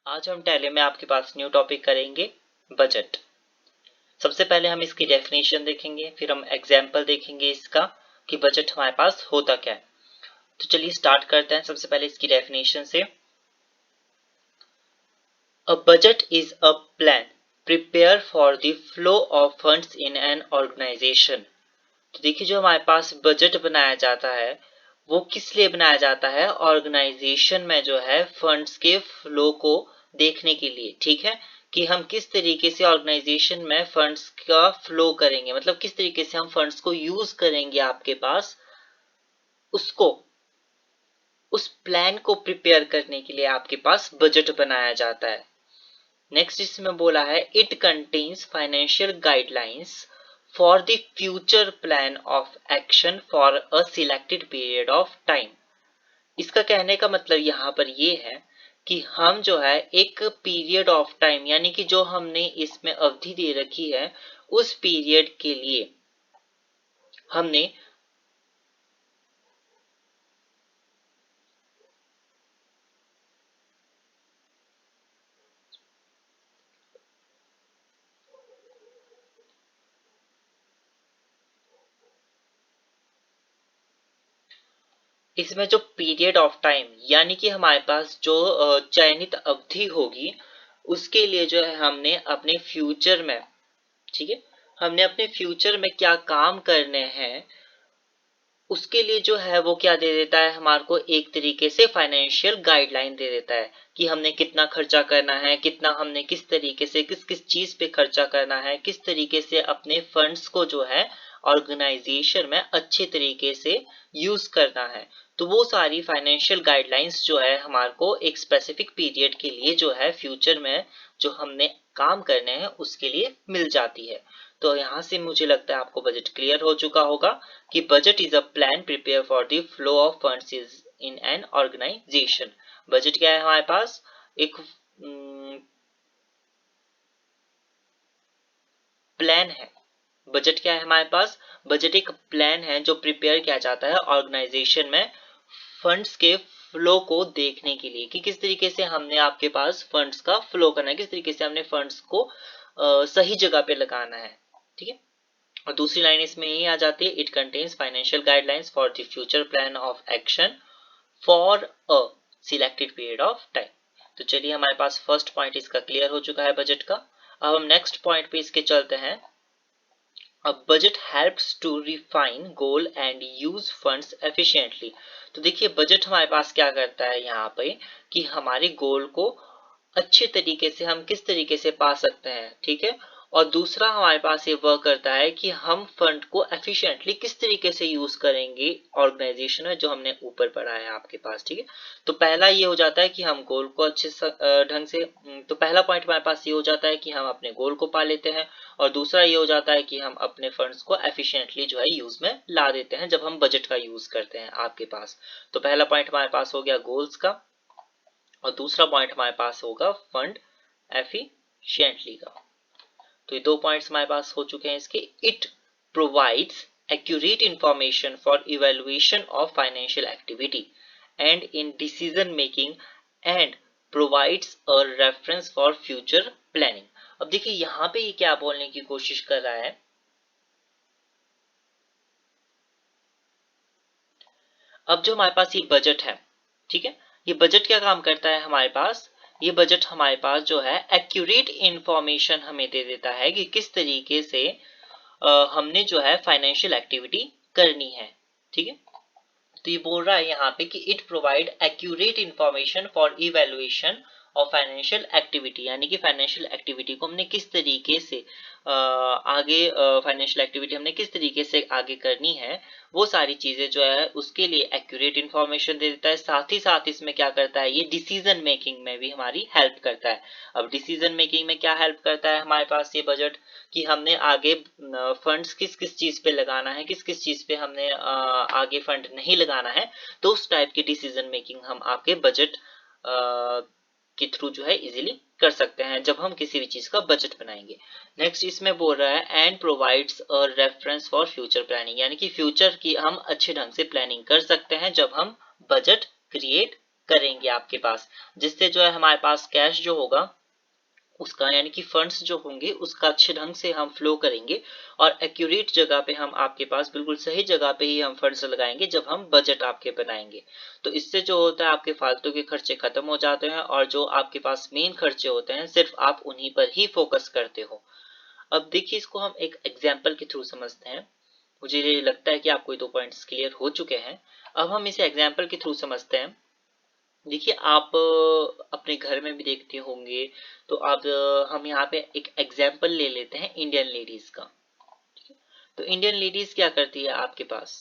आज हम टैली में आपके पास न्यू टॉपिक करेंगे बजट। सबसे पहले हम इसकी डेफिनेशन देखेंगे, फिर हम एग्जाम्पल देखेंगे इसका कि बजट हमारे पास होता क्या है। तो चलिए स्टार्ट करते हैं सबसे पहले इसकी डेफिनेशन से। A budget is a plan prepare for the flow of funds in an organization. तो देखिए, जो हमारे पास बजट बनाया जाता है वो किस लिए बनाया जाता है? ऑर्गेनाइजेशन में जो है फंड्स के फ्लो को देखने के लिए, ठीक है, कि हम किस तरीके से ऑर्गेनाइजेशन में फंड्स का फ्लो करेंगे, मतलब किस तरीके से हम फंड्स को यूज करेंगे आपके पास, उसको उस प्लान को प्रिपेयर करने के लिए आपके पास बजट बनाया जाता है। नेक्स्ट इसमें बोला है it contains financial guidelines for the future plan of action for a selected period of time. इसका कहने का मतलब यहाँ पर ये है कि हम जो है एक पीरियड ऑफ टाइम, यानी कि जो हमने इसमें अवधि दे रखी है उस पीरियड के लिए हमने इसमें जो पीरियड ऑफ टाइम, यानी कि हमारे पास जो चयनित अवधि होगी उसके लिए जो है हमने अपने फ्यूचर में, ठीक है, हमने अपने फ्यूचर में क्या काम करने हैं उसके लिए जो है वो क्या दे देता है हमारे को, एक तरीके से फाइनेंशियल गाइडलाइन दे देता है कि हमने कितना खर्चा करना है, कितना हमने किस तरीके से किस किस चीज पे खर्चा करना है, किस तरीके से अपने फंड्स को जो है ऑर्गेनाइजेशन में अच्छे तरीके से यूज करना है। तो वो सारी फाइनेंशियल गाइडलाइंस जो है हमारे को एक स्पेसिफिक पीरियड के लिए जो है फ्यूचर में जो हमने काम करने हैं उसके लिए मिल जाती है। तो यहाँ से मुझे लगता है आपको बजट क्लियर हो चुका होगा कि budget is a plan prepare for the flow of funds is in an organization. Budget क्या है हमारे पास? एक प्लान है। बजट क्या है हमारे पास? बजट एक प्लान है जो प्रिपेयर किया जाता है ऑर्गेनाइजेशन में फंड्स के फ्लो को देखने के लिए कि किस तरीके से हमने आपके पास फंड्स का फ्लो करना है, किस तरीके से हमने फंड्स को सही जगह पे लगाना है, ठीक है। और दूसरी लाइन इसमें यही आ जाती है, it contains financial guidelines for the future plan of action for a selected period of time. तो चलिए, हमारे पास फर्स्ट पॉइंट इसका क्लियर हो चुका है बजट का। अब हम नेक्स्ट पॉइंट पे इसके चलते हैं। A budget helps to refine goal and use funds efficiently। तो देखिए, बजट हमारे पास क्या करता है यहाँ पे कि हमारे गोल को अच्छे तरीके से हम किस तरीके से पा सकते हैं, ठीक है। और दूसरा हमारे पास ये वर्क करता है कि हम फंड को एफिशिएंटली किस तरीके से यूज करेंगे ऑर्गेनाइजेशन में, जो हमने ऊपर पढ़ा है आपके पास, ठीक है। तो पहला ये हो जाता है कि हम गोल को अच्छे ढंग से, तो पहला पॉइंट हमारे पास ये हो जाता है कि हम अपने गोल को पा लेते हैं, और दूसरा ये हो जाता है कि हम अपने फंड्स को एफिशिएंटली जो है यूज में ला देते हैं जब हम बजट का यूज करते हैं आपके पास। तो पहला पॉइंट हमारे पास हो गया गोल्स का, और दूसरा पॉइंट हमारे पास होगा फंड एफिशिएंटली का। तो ये दो पॉइंट्स हमारे पास हो चुके हैं इसके। It provides accurate information for evaluation of financial activity and in decision making and provides a reference for future planning. अब देखिए, यहाँ पे ये क्या बोलने की कोशिश कर रहा है, अब जो हमारे पास ये बजट है, ठीक है, ये बजट क्या काम करता है हमारे पास? ये बजट हमारे पास जो है एक्यूरेट इंफॉर्मेशन हमें दे देता है कि किस तरीके से हमने जो है फाइनेंशियल एक्टिविटी करनी है, ठीक है। तो ये बोल रहा है यहाँ पे कि it provide accurate information for evaluation और फाइनेंशियल एक्टिविटी, यानी कि फाइनेंशियल एक्टिविटी को हमने किस तरीके से आगे, फाइनेंशियल एक्टिविटी हमने किस तरीके से आगे करनी है, वो सारी चीजें जो है उसके लिए एक्यूरेट इंफॉर्मेशन दे देता है। साथ ही साथ इसमें क्या करता है, ये डिसीजन मेकिंग में भी हमारी हेल्प करता है। अब डिसीजन मेकिंग में क्या हेल्प करता है हमारे पास ये बजट, कि हमने आगे फंड्स किस किस चीज पे लगाना है, किस किस चीज पे हमने आगे फंड नहीं लगाना है, तो उस टाइप की डिसीजन मेकिंग हम आपके बजट के थ्रू जो है इजीली कर सकते हैं जब हम किसी भी चीज का बजट बनाएंगे। नेक्स्ट इसमें बोल रहा है and provides a reference for future planning, यानी कि फ्यूचर की हम अच्छे ढंग से प्लानिंग कर सकते हैं जब हम बजट क्रिएट करेंगे आपके पास, जिससे जो है हमारे पास कैश जो होगा उसका यानी कि फंड्स जो होंगे उसका अच्छे ढंग से हम फ्लो करेंगे और एक्यूरेट जगह पे हम आपके पास बिल्कुल सही जगह पे ही हम फंड्स लगाएंगे जब हम बजट आपके बनाएंगे। तो इससे जो होता है आपके फालतू के खर्चे खत्म हो जाते हैं और जो आपके पास मेन खर्चे होते हैं सिर्फ आप उन्हीं पर ही फोकस करते हो। अब देखिए इसको हम एक एग्जाम्पल के थ्रू समझते हैं। मुझे लगता है कि आपको ये दो पॉइंट्स क्लियर हो चुके हैं। अब हम इसे एग्जाम्पल के थ्रू समझते हैं। देखिए आप अपने घर में भी देखते होंगे, तो अब हम यहाँ पे एक एग्जाम्पल ले लेते हैं इंडियन लेडीज का। ठीक है, तो इंडियन लेडीज क्या करती है आपके पास,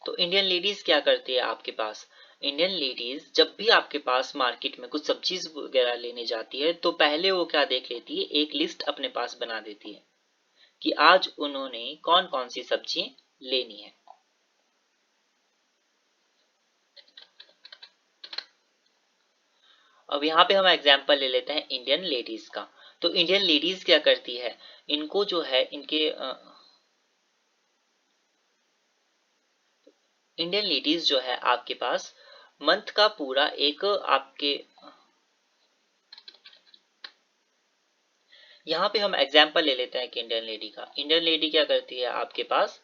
तो इंडियन लेडीज क्या करती है आपके पास, इंडियन लेडीज जब भी आपके पास मार्केट में कुछ सब्जीज वगैरह लेने जाती है तो पहले वो क्या देख लेती है, एक लिस्ट अपने पास बना देती है कि आज उन्होंने कौन कौन सी सब्जी लेनी है। अब यहाँ पे हम एग्जाम्पल ले लेते हैं इंडियन लेडीज का। तो इंडियन लेडीज क्या करती है, इनको जो है इनके इंडियन लेडीज जो है आपके पास मंथ का पूरा एक आपके, यहाँ पे हम एग्जाम्पल ले लेते हैं कि इंडियन लेडी का। इंडियन लेडी क्या करती है आपके पास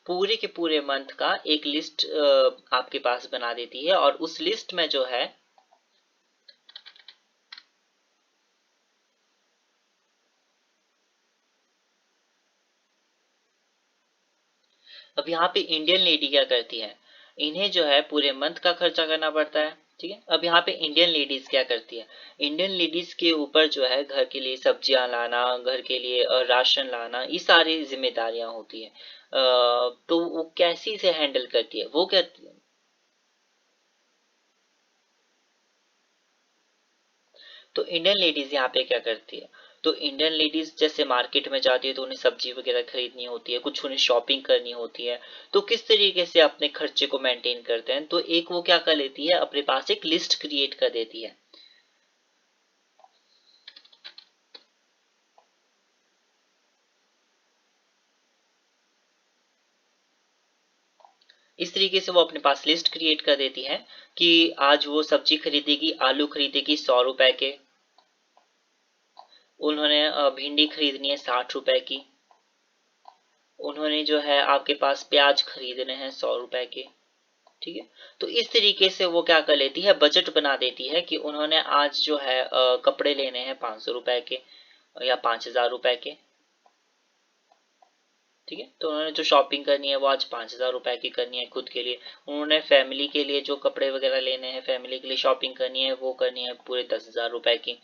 पूरे के पूरे मंथ का एक लिस्ट आपके पास बना देती है और उस लिस्ट में जो है अब यहाँ पे इंडियन लेडी क्या करती है, इन्हें जो है पूरे मंथ का खर्चा करना पड़ता है। ठीक है, अब यहाँ पे इंडियन लेडीज क्या करती है, इंडियन लेडीज के ऊपर जो है घर के लिए सब्जियां लाना, घर के लिए राशन लाना, ये सारी जिम्मेदारियां होती है। तो वो कैसी से हैंडल करती है, वो क्या, तो इंडियन लेडीज यहाँ पे क्या करती है, तो इंडियन लेडीज जैसे मार्केट में जाती है तो उन्हें सब्जी वगैरह खरीदनी होती है, कुछ उन्हें शॉपिंग करनी होती है, तो किस तरीके से अपने खर्चे को मेंटेन करते हैं, तो एक वो क्या कर लेती है, अपने पास एक लिस्ट क्रिएट कर देती है। इस तरीके से वो अपने पास लिस्ट क्रिएट कर देती है कि आज वो सब्जी खरीदेगी, आलू खरीदेगी 100 रुपए के, उन्होंने भिंडी खरीदनी है 60 रुपए की, उन्होंने जो है आपके पास प्याज खरीदने हैं 100 रुपए के। ठीक है, तो इस तरीके से वो क्या कर लेती है, बजट बना देती है कि उन्होंने आज जो है कपड़े लेने हैं 500 रुपए के या 5000 रुपए के। ठीक है, तो उन्होंने जो शॉपिंग करनी है वो आज 5000 रुपए की करनी है खुद के लिए, उन्होंने फैमिली के लिए जो कपड़े वगैरह लेने हैं, फैमिली के लिए शॉपिंग करनी है वो करनी है पूरे 10,000 रुपए की।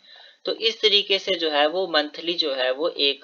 तो इस तरीके से जो है वो मंथली जो है वो एक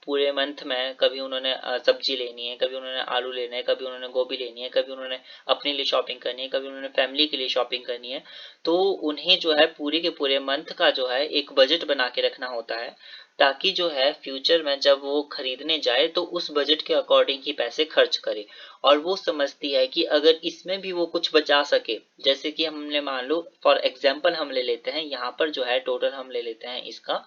पूरे मंथ में कभी उन्होंने सब्जी लेनी है, कभी उन्होंने आलू लेना है, कभी उन्होंने गोभी लेनी है, कभी उन्होंने अपने लिए शॉपिंग करनी है, कभी उन्होंने फैमिली के लिए शॉपिंग करनी है। तो उन्हें जो है पूरे के पूरे मंथ का जो है एक बजट बना के रखना होता है, ताकि जो है फ्यूचर में जब वो खरीदने जाए तो उस बजट के अकॉर्डिंग ही पैसे खर्च करे। और वो समझती है कि अगर इसमें भी वो कुछ बचा सके, जैसे कि हमने मान लो फॉर एग्जाम्पल हम ले लेते हैं यहाँ पर जो है टोटल हम ले लेते हैं इसका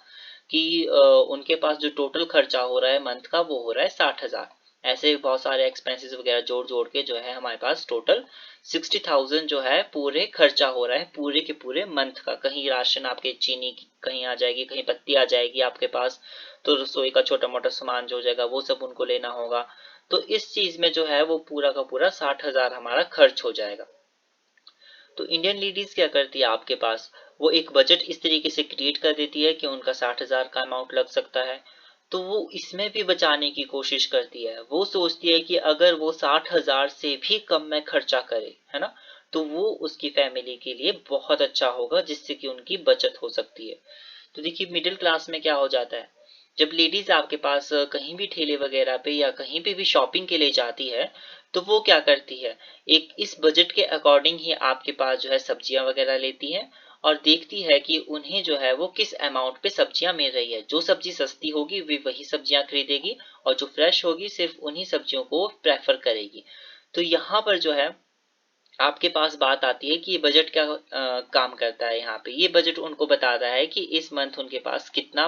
कि उनके पास जो टोटल खर्चा हो रहा है मंथ का वो हो रहा है 60,000। ऐसे बहुत सारे एक्सपेंसेस वगैरह जोड़ जोड़ के जो है हमारे पास टोटल 60,000 जो है पूरे खर्चा हो रहा है पूरे के पूरे मंथ का। कहीं राशन आपके चीनी की कहीं आ जाएगी, कहीं पत्ती आ जाएगी आपके पास, तो रसोई का छोटा मोटा सामान जो हो जाएगा वो सब उनको लेना होगा। तो इस चीज में जो है वो पूरा का पूरा 60,000 हमारा खर्च हो जाएगा। तो इंडियन लेडीज क्या करती है आपके पास, वो एक बजट इस तरीके से क्रिएट कर देती है कि उनका 60,000 का अमाउंट लग सकता है। तो वो इसमें भी बचाने की कोशिश करती है, वो सोचती है कि अगर वो 60,000 से भी कम में खर्चा करे, है ना, तो वो उसकी फैमिली के लिए बहुत अच्छा होगा, जिससे कि उनकी बचत हो सकती है। तो देखिए मिडिल क्लास में क्या हो जाता है, जब लेडीज आपके पास कहीं भी ठेले वगैरह पे या कहीं पे भी शॉपिंग के लिए जाती है, तो वो क्या करती है, एक इस बजट के अकॉर्डिंग ही आपके पास जो है सब्जियां वगैरह लेती है और देखती है कि उन्हें जो है वो किस अमाउंट पे सब्जियां मिल रही है। जो सब्जी सस्ती होगी वे वही सब्जियां खरीदेगी और जो फ्रेश होगी सिर्फ उन्हीं सब्जियों को प्रेफर करेगी। तो यहाँ पर जो है आपके पास बात आती है कि ये बजट क्या काम करता है। यहाँ पे ये बजट उनको बताता है कि इस मंथ उनके पास कितना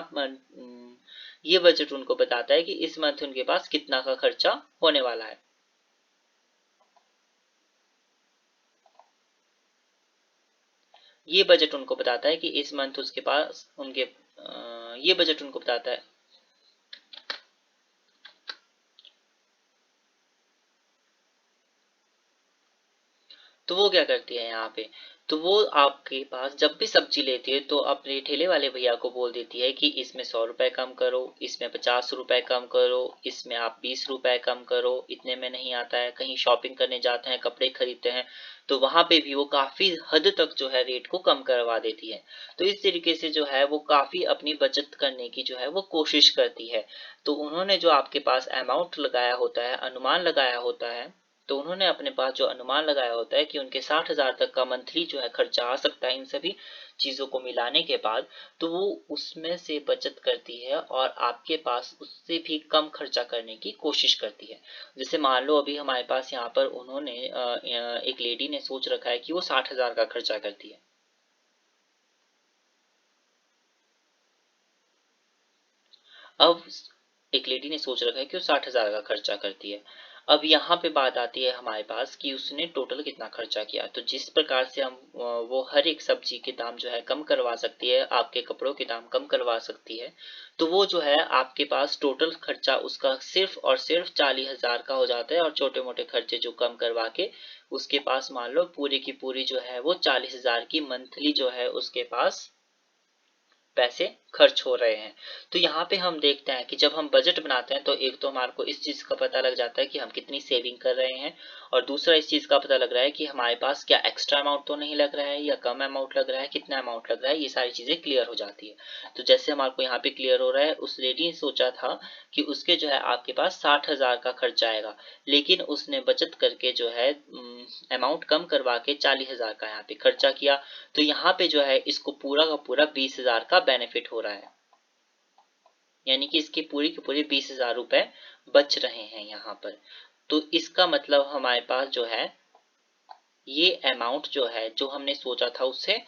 ये बजट उनको बताता है कि इस मंथ उनके पास कितना का खर्चा होने वाला है। ये बजट उनको बताता है कि इस मंथ उसके पास ये बजट उनको बताता है। तो वो क्या करती है यहाँ पे, तो वो आपके पास जब भी सब्जी लेती है तो अपने ठेले वाले भैया को बोल देती है कि इसमें 100 रुपए कम करो, इसमें 50 रुपए कम करो, इसमें आप 20 रुपए कम करो, इतने में नहीं आता है। कहीं शॉपिंग करने जाते हैं, कपड़े खरीदते हैं, तो वहां पे भी वो काफी हद तक जो है रेट को कम करवा देती है। तो इस तरीके से जो है वो काफी अपनी बचत करने की जो है वो कोशिश करती है। तो उन्होंने जो आपके पास अमाउंट लगाया होता है, अनुमान लगाया होता है, तो उन्होंने अपने पास जो अनुमान लगाया होता है कि उनके 60,000 तक का मंथली जो है खर्चा आ सकता है इन सभी चीजों को मिलाने के बाद, तो वो उसमें से बचत करती है और आपके पास उससे भी कम खर्चा करने की कोशिश करती है। जैसे मान लो अभी हमारे पास यहाँ पर उन्होंने एक लेडी ने सोच रखा है कि वो 60,000 का खर्चा करती है। अब एक लेडी ने सोच रखा है कि वो 60,000 का खर्चा करती है। अब यहाँ पे बात आती है हमारे पास कि उसने टोटल कितना खर्चा किया। तो जिस प्रकार से हम वो हर एक सब्जी के दाम जो है कम करवा सकती है, आपके कपड़ों के दाम कम करवा सकती है, तो वो जो है आपके पास टोटल खर्चा उसका सिर्फ और सिर्फ 40,000 का हो जाता है, और छोटे मोटे खर्चे जो कम करवा के उसके पास मान लो पूरी की पूरी जो है वो 40,000 की मंथली जो है उसके पास पैसे खर्च हो रहे हैं। तो यहाँ पे हम देखते हैं कि जब हम बजट बनाते हैं तो एक तो हमारे को इस चीज का पता लग जाता है कि हम कितनी सेविंग कर रहे हैं, और दूसरा इस चीज का पता लग रहा है कि हमारे पास क्या एक्स्ट्रा अमाउंट तो नहीं लग रहा है, या कम अमाउंट लग रहा है, कितना अमाउंट लग रहा है, ये सारी चीजें क्लियर हो जाती है। तो जैसे हमारे को यहाँ पे क्लियर हो रहा है, उस लेडी ने सोचा था कि उसके जो है आपके पास 60,000 का खर्चा आएगा, लेकिन उसने बचत करके जो है अमाउंट कम करवा के 40,000 का यहाँ पे खर्चा किया। तो यहाँ पे जो है इसको पूरा का पूरा 20,000 का बेनिफिट हो रहा है, यानी कि इसके पूरी के पूरे 20,000 रुपए बच रहे हैं यहाँ पर। तो इसका मतलब हमारे पास जो है ये अमाउंट जो है जो हमने सोचा था उससे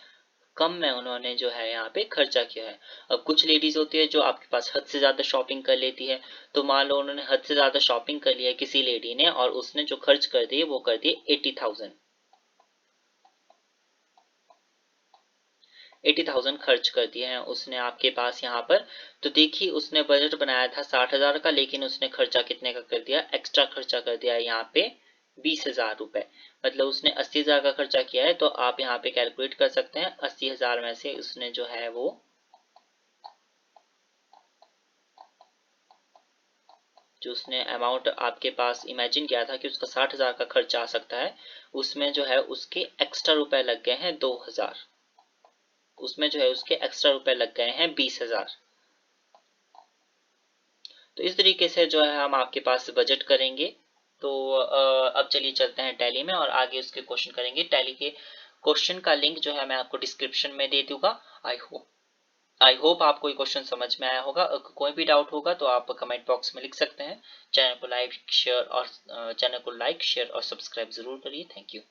कम में उन्होंने जो है यहाँ पे खर्चा किया है। अब कुछ लेडीज होती है जो आपके पास हद से ज्यादा शॉपिंग कर लेती है, तो मान लो उन्होंने हद से ज्यादा शॉपिंग कर लिया है किसी लेडी ने, और उसने जो खर्च कर दिए वो कर दिए 80,000। 80,000 खर्च कर दिए हैं उसने आपके पास यहाँ पर। तो देखिए उसने बजट बनाया था 60,000 का, लेकिन उसने खर्चा कितने का कर दिया, एक्स्ट्रा खर्चा कर दिया है यहाँ पे 20,000 रुपए। मतलब उसने 80,000 का खर्चा किया है। तो आप यहाँ पे कैलकुलेट कर सकते हैं 80,000 में से उसने जो है वो जो उसने अमाउंट आपके पास इमेजिन किया था कि उसका 60,000 का खर्चा आ सकता है, उसमें जो है उसके एक्स्ट्रा रुपए लग गए हैं 2,000। उसमें जो है उसके एक्स्ट्रा रुपए लग गए हैं 20,000। तो इस तरीके से जो है हम आपके पास बजट करेंगे। तो अब चलिए चलते हैं टैली में और आगे उसके क्वेश्चन करेंगे। टैली के क्वेश्चन का लिंक जो है मैं आपको डिस्क्रिप्शन में दे दूंगा। आई होप आपको ये क्वेश्चन समझ में आया होगा। अगर कोई भी डाउट होगा तो आप कमेंट बॉक्स में लिख सकते हैं। चैनल को लाइक शेयर और सब्सक्राइब जरूर करिए। Thank you.